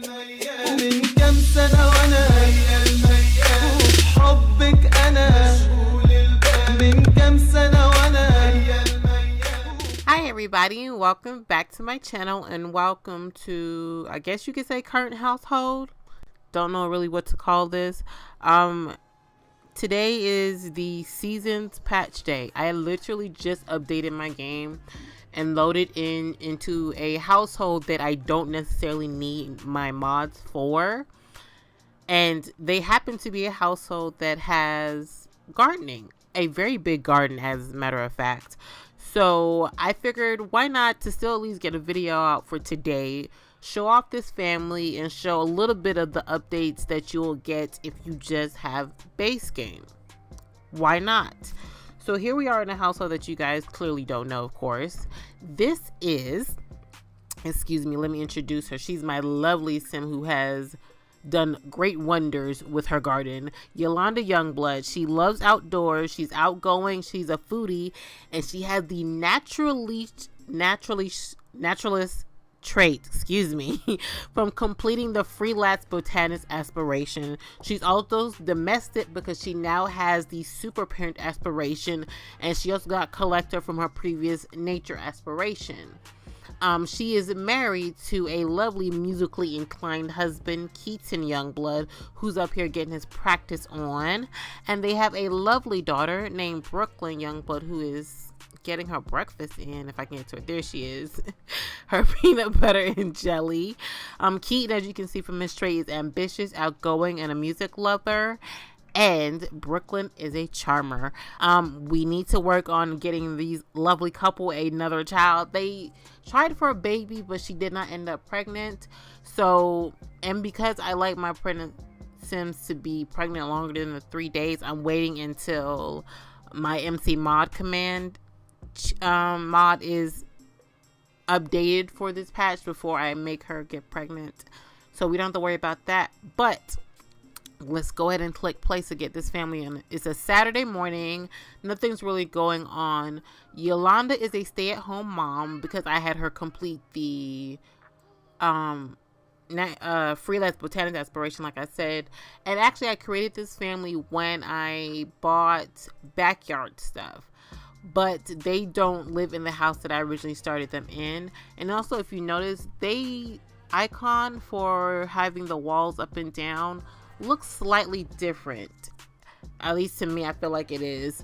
من كام سنة وانا حبك انا من كام سنة وانا. Hi everybody, and welcome back to my channel, and welcome to, I guess you could say, current household. Don't know really what to call this. Today is the season's patch day. I literally just updated my game and loaded into a household that I don't necessarily need my mods for, and they happen to be a household that has gardening, a very big garden as a matter of fact. So I figured, why not to still at least get a video out for today, show off this family, and show a little bit of the updates that you'll get if you just have base game. Why not? So here we are in a household that you guys clearly don't know, of course. This is, excuse me, let me introduce her. She's my lovely sim who has done great wonders with her garden. Yolanda Youngblood. She loves outdoors. She's outgoing. She's a foodie, and she has the naturalist trait, excuse me, from completing the freelance botanist aspiration. She's also domestic because she now has the super parent aspiration, and she also got collector from her previous nature aspiration. She is married to a lovely musically inclined husband, Keaton Youngblood, who's up here getting his practice on. And they have a lovely daughter named Brooklyn Youngblood, who is getting her breakfast in, if I can get to it. There she is. Her peanut butter and jelly. Keaton, as you can see from his trait, is ambitious, outgoing, and a music lover. And Brooklyn is a charmer. We need to work on getting these lovely couple another child. They tried for a baby, but she did not end up pregnant. So, and because I like my pregnant sims to be pregnant longer than the 3 days, I'm waiting until my MC mod command mod is updated for this patch before I make her get pregnant. So we don't have to worry about that. But let's go ahead and click play to get this family in. It's a Saturday morning. Nothing's really going on. Yolanda is a stay-at-home mom because I had her complete the freelance botanist aspiration, like I said. And actually, I created this family when I bought backyard stuff, but they don't live in the house that I originally started them in. And also, if you notice, they icon for having the walls up and down looks slightly different. At least to me, I feel like it is.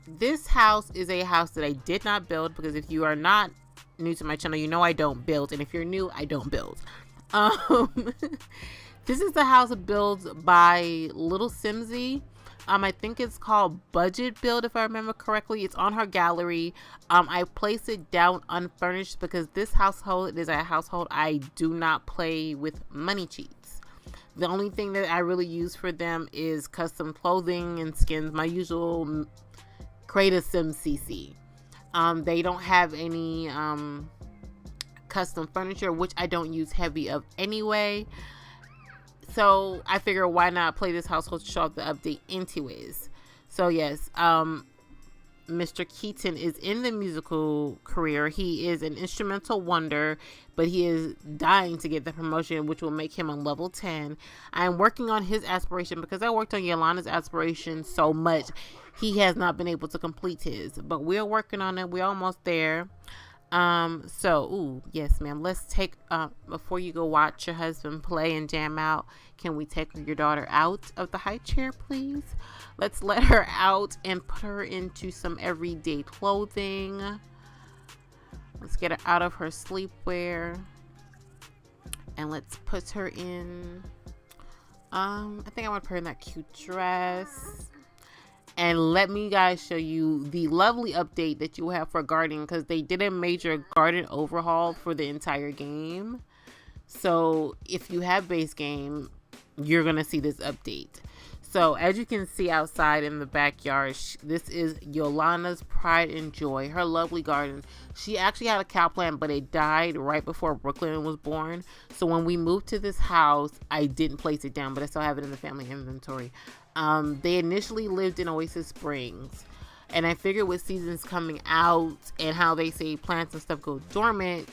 This house is a house that I did not build, because if you are not new to my channel, you know I don't build, and if you're new, I don't build. This is the house built by Little Simsy. I think it's called Budget Build, if I remember correctly. It's on her gallery. I placed it down unfurnished because this household is a household I do not play with money cheats. The only thing that I really use for them is custom clothing and skins, my usual Create a Sim CC. They don't have any custom furniture, which I don't use heavy of anyway. So I figure, why not play this household to show off the update anyways. So yes, Mr. Keaton is in the musical career. He is an instrumental wonder, but he is dying to get the promotion, which will make him a level 10. I am working on his aspiration because I worked on Yolanda's aspiration so much. He has not been able to complete his, but we're working on it. We're almost there. Ooh, yes, ma'am. Let's take, before you go watch your husband play and jam out, can we take your daughter out of the high chair, please? Let's let her out and put her into some everyday clothing. Let's get her out of her sleepwear. And let's put her in, I think I want to put her in that cute dress. And let me guys show you the lovely update that you have for gardening, because they did a major garden overhaul for the entire game. So if you have base game, you're gonna see this update. So as you can see outside in the backyard, this is Yolanda's pride and joy, her lovely garden. She actually had a cow plant, but it died right before Brooklyn was born. So when we moved to this house, I didn't place it down, but I still have it in the family inventory. They initially lived in Oasis Springs, and I figured with seasons coming out and how they say plants and stuff go dormant,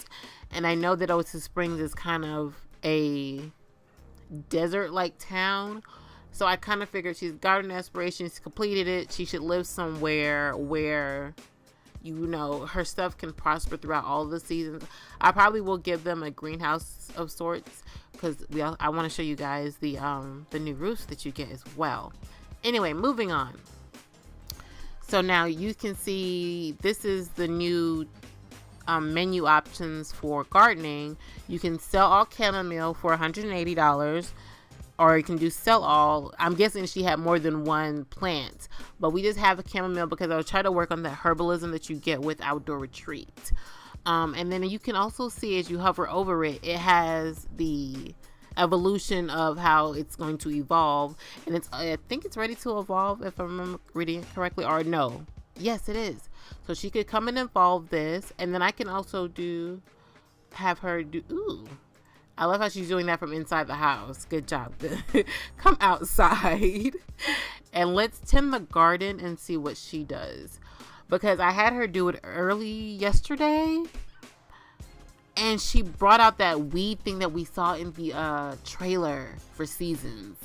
and I know that Oasis Springs is kind of a desert-like town. So I kind of figured she's garden aspirations, completed it. She should live somewhere where, you know, her stuff can prosper throughout all the seasons. I probably will give them a greenhouse of sorts because I want to show you guys the new roofs that you get as well. Anyway, moving on. So now you can see this is the new menu options for gardening. You can sell all chamomile for $180. Or you can do sell all. I'm guessing she had more than one plant, but we just have a chamomile because I was trying to work on that herbalism that you get with Outdoor Retreat. And then you can also see as you hover over it, it has the evolution of how it's going to evolve. And I think it's ready to evolve if I remember reading it correctly, or no. Yes, it is. So she could come and evolve this. And then I can also have her do, ooh. I love how she's doing that from inside the house. Good job. Come outside and let's tend the garden and see what she does. Because I had her do it early yesterday. And she brought out that weed thing that we saw in the trailer for Seasons.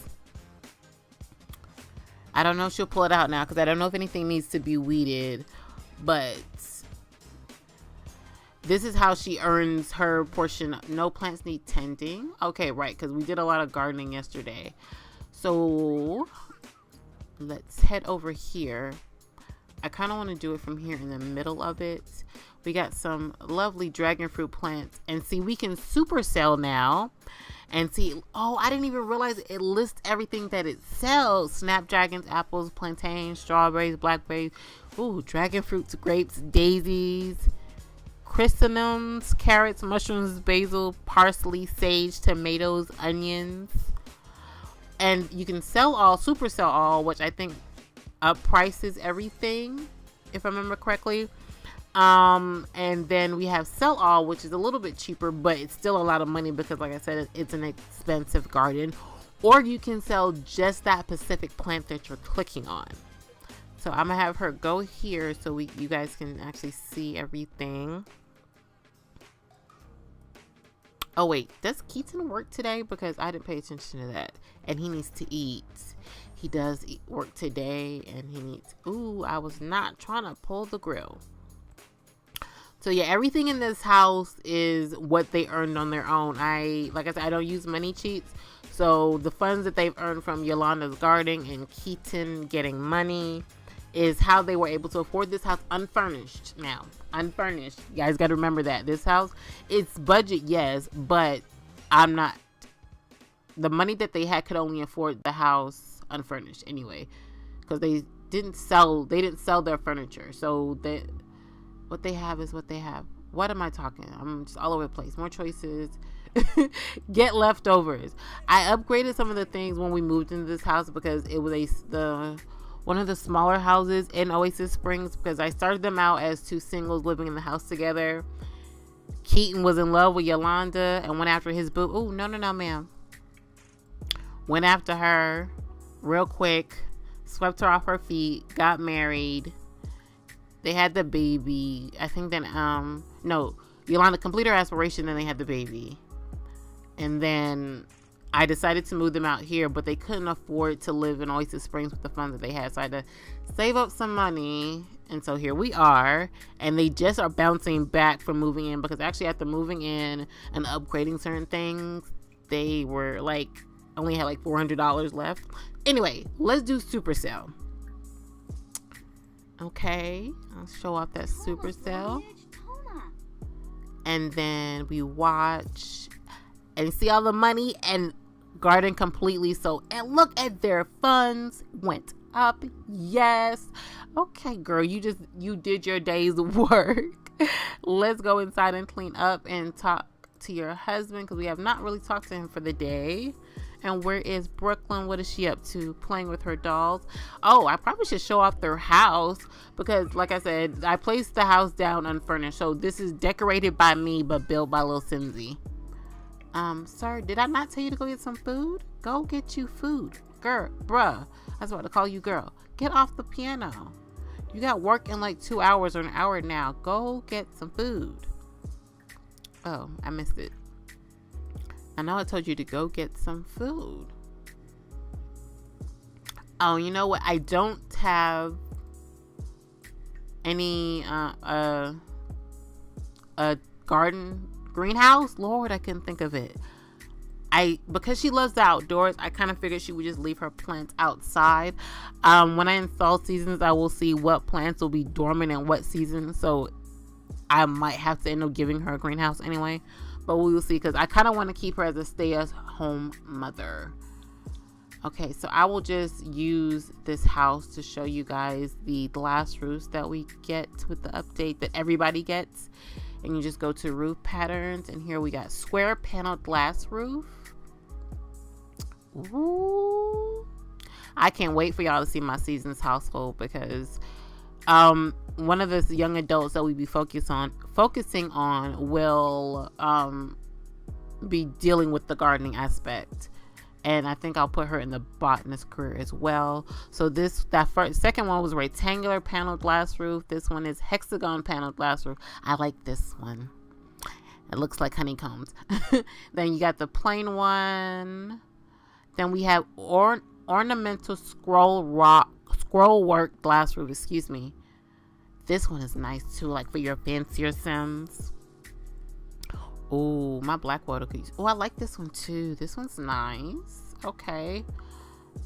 I don't know if she'll pull it out now because I don't know if anything needs to be weeded. But this is how she earns her portion. No plants need tending. Okay, right, because we did a lot of gardening yesterday. So let's head over here. I kind of want to do it from here in the middle of it. We got some lovely dragon fruit plants. And see, we can supercell now. And see, oh, I didn't even realize it lists everything that it sells. Snapdragons, apples, plantains, strawberries, blackberries. Ooh, dragon fruits, grapes, daisies. Chrysanthemums, carrots, mushrooms, basil, parsley, sage, tomatoes, onions. And you can sell all, super sell all, which I think prices everything, if I remember correctly. And then we have sell all, which is a little bit cheaper, but it's still a lot of money because, like I said, it's an expensive garden. Or you can sell just that specific plant that you're clicking on. So I'm gonna have her go here so you guys can actually see everything. Oh wait, does Keaton work today? Because I didn't pay attention to that. And he needs to eat. He does work today and he needs, ooh, I was not trying to pull the grill. So yeah, everything in this house is what they earned on their own. Like I said, I don't use money cheats. So the funds that they've earned from Yolanda's gardening and Keaton getting money is how they were able to afford this house unfurnished. Now, unfurnished. You guys got to remember that. This house, it's budget, yes, but the money that they had could only afford the house unfurnished anyway. Because they didn't sell their furniture. So what they have is what they have. What am I talking? I'm just all over the place. More choices. Get leftovers. I upgraded some of the things when we moved into this house because it was one of the smaller houses in Oasis Springs, because I started them out as two singles living in the house together. Keaton was in love with Yolanda and went after his boo. Oh, no, ma'am. Went after her real quick, swept her off her feet, got married. They had the baby. I think then, no, Yolanda completed her aspiration, then they had the baby. And then I decided to move them out here, but they couldn't afford to live in Oasis Springs with the funds that they had. So I had to save up some money. And so here we are. And they just are bouncing back from moving in, because actually after moving in and upgrading certain things, they were like, only had like $400 left. Anyway, let's do Supercell. Okay, I'll show off that Supercell. And then we watch and see all the money and garden completely. So, and look at their funds went up. Yes. Okay, girl, you did your day's work. Let's go inside and clean up and talk to your husband, because we have not really talked to him for the day. And where is Brooklyn? What is she up to? Playing with her dolls. Oh, I probably should show off their house, because like I said, I placed the house down unfurnished. So this is decorated by me, but built by Lil Simsy. Sir, did I not tell you to go get some food? Go get you food. Girl, bruh. I was about to call you girl. Get off the piano. You got work in like 2 hours or an hour now. Go get some food. Oh, I missed it. I know I told you to go get some food. Oh, you know what? I don't have any a garden greenhouse. Lord, I couldn't think of it. Because she loves the outdoors, I kind of figured she would just leave her plants outside. When I install seasons, I will see what plants will be dormant in what season. So I might have to end up giving her a greenhouse anyway. But we will see, because I kind of want to keep her as a stay-at-home mother. Okay, so I will just use this house to show you guys the glass roofs that we get with the update that everybody gets. And you just go to roof patterns, and here we got square paneled glass roof. Ooh. I can't wait for y'all to see my seasons household, because one of the young adults that we be focusing on will be dealing with the gardening aspect. And I think I'll put her in the botanist career as well. So second one was rectangular paneled glass roof. This one is hexagon paneled glass roof. I like this one. It looks like honeycombs. Then you got the plain one. Then we have ornamental scroll work glass roof. Excuse me. This one is nice too, like for your fancier Sims. Oh, my black water cookies. Oh, I like this one too. This one's nice. Okay.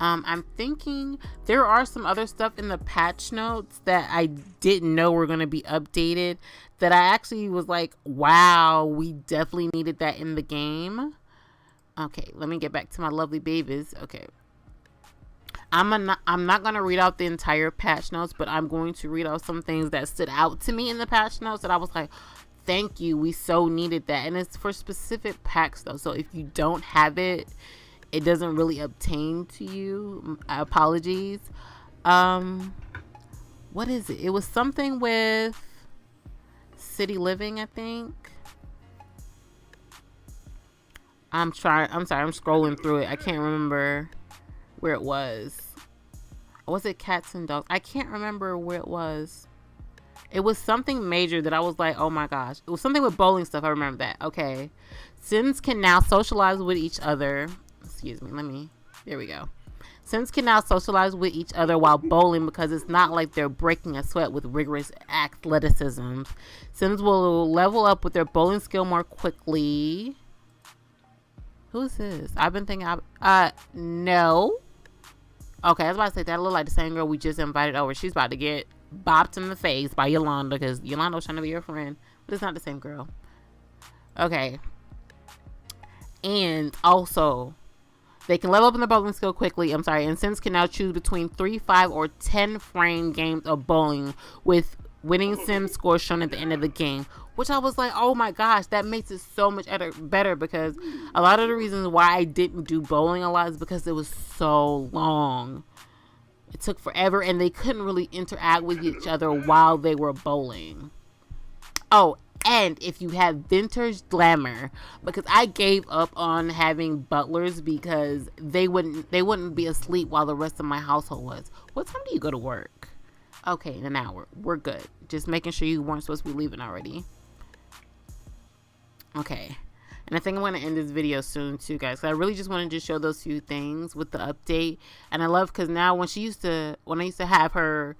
I'm thinking there are some other stuff in the patch notes that I didn't know were going to be updated, that I actually was like, wow, we definitely needed that in the game. Okay, let me get back to my lovely babies. Okay. I'm not going to read out the entire patch notes, but I'm going to read out some things that stood out to me in the patch notes that I was like, thank you, we so needed that. And it's for specific packs though, so if you don't have it, it doesn't really obtain to you. Apologies. What is it? It was something with city living, I think. I'm sorry, I'm scrolling through it. I can't remember where it was. Was it cats and dogs? I can't remember where it was. It was something major that I was like, oh my gosh. It was something with bowling stuff. I remember that. Okay. Sims can now socialize with each other. Excuse me. There we go. Sims can now socialize with each other while bowling, because it's not like they're breaking a sweat with rigorous athleticism. Sims will level up with their bowling skill more quickly. Who's this? I've been thinking, no. Okay, I was about to say that looked like the same girl we just invited over. She's about to get bopped in the face by Yolanda, because Yolanda was trying to be your friend, but it's not the same girl. Okay. And also, they can level up in the bowling skill quickly. And Sims can now choose between 3, 5, or 10 frame games of bowling, with winning Sim scores shown at the end of the game. Which I was like, oh my gosh, that makes it so much better, because a lot of the reasons why I didn't do bowling a lot is because it was so long. It took forever, and they couldn't really interact with each other while they were bowling. Oh, and if you have vintage Glamour, because I gave up on having butlers because they wouldn't be asleep while the rest of my household was. What time do you go to work? Okay, in an hour. We're good. Just making sure you weren't supposed to be leaving already. Okay. And I think I'm going to end this video soon too, guys. So I really just wanted to show those few things with the update. And I love, because now when I used to have her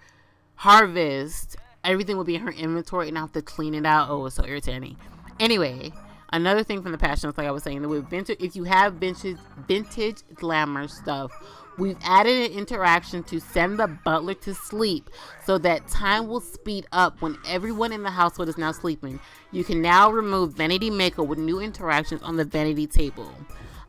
harvest, everything would be in her inventory and I have to clean it out. Oh, it's so irritating. Anyway, another thing from the patch notes, like I was saying, that with if you have vintage Glamour stuff, we've added an interaction to send the butler to sleep, so that time will speed up when everyone in the household is now sleeping. You can now remove Vanity Maker with new interactions on the vanity table.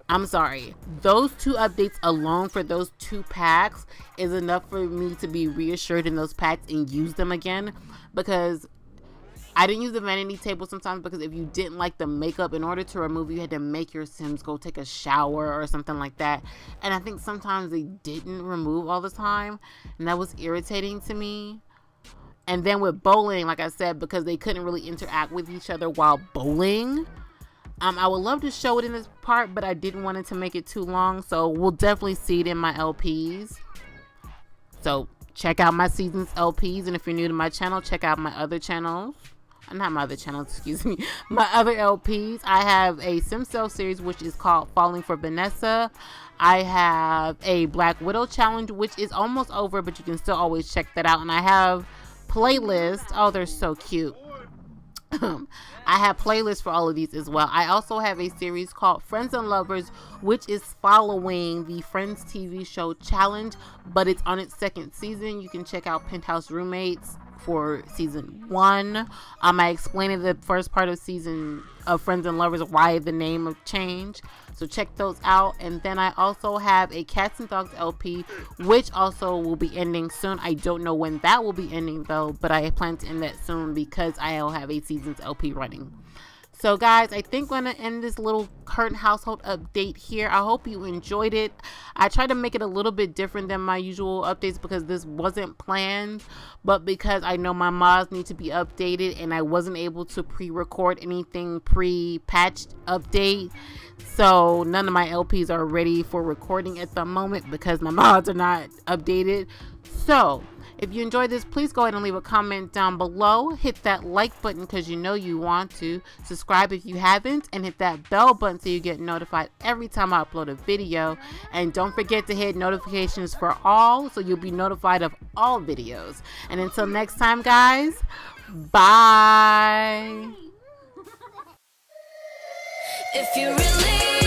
I'm sorry. Those 2 updates alone for those 2 packs is enough for me to be reassured in those packs and use them again, because I didn't use the vanity table sometimes, because if you didn't like the makeup, in order to remove, you had to make your Sims go take a shower or something like that. And I think sometimes they didn't remove all the time, and that was irritating to me. And then with bowling, like I said, because they couldn't really interact with each other while bowling, I would love to show it in this part, but I didn't want it to make it too long, so we'll definitely see it in my LPs. So check out my seasons LPs, and if you're new to my channel, check out my other channels. not my other channels, excuse me, my other LPs. I have a Simcell series, which is called Falling for Vanessa. I have a Black Widow challenge, which is almost over, but you can still always check that out. And I have playlists. Oh, they're so cute. I have playlists for all of these as well. I also have a series called Friends and Lovers, which is following the Friends TV show challenge, but it's on its second season. You can check out Penthouse Roommates for season 1. I explained in the first part of season of Friends and Lovers why the name of change, so check those out. And then I also have a Cats and Dogs LP, which also will be ending soon. I don't know when that will be ending though, but I plan to end that soon because I'll have a season's LP running. So guys, I think I'm going to end this little current household update here. I hope you enjoyed it. I tried to make it a little bit different than my usual updates because this wasn't planned, but because I know my mods need to be updated and I wasn't able to pre-record anything pre-patched update. So none of my LPs are ready for recording at the moment because my mods are not updated. So if you enjoyed this, please go ahead and leave a comment down below. Hit that like button because you know you want to. Subscribe if you haven't, and hit that bell button so you get notified every time I upload a video. And don't forget to hit notifications for all so you'll be notified of all videos. And until next time, guys, bye. If you really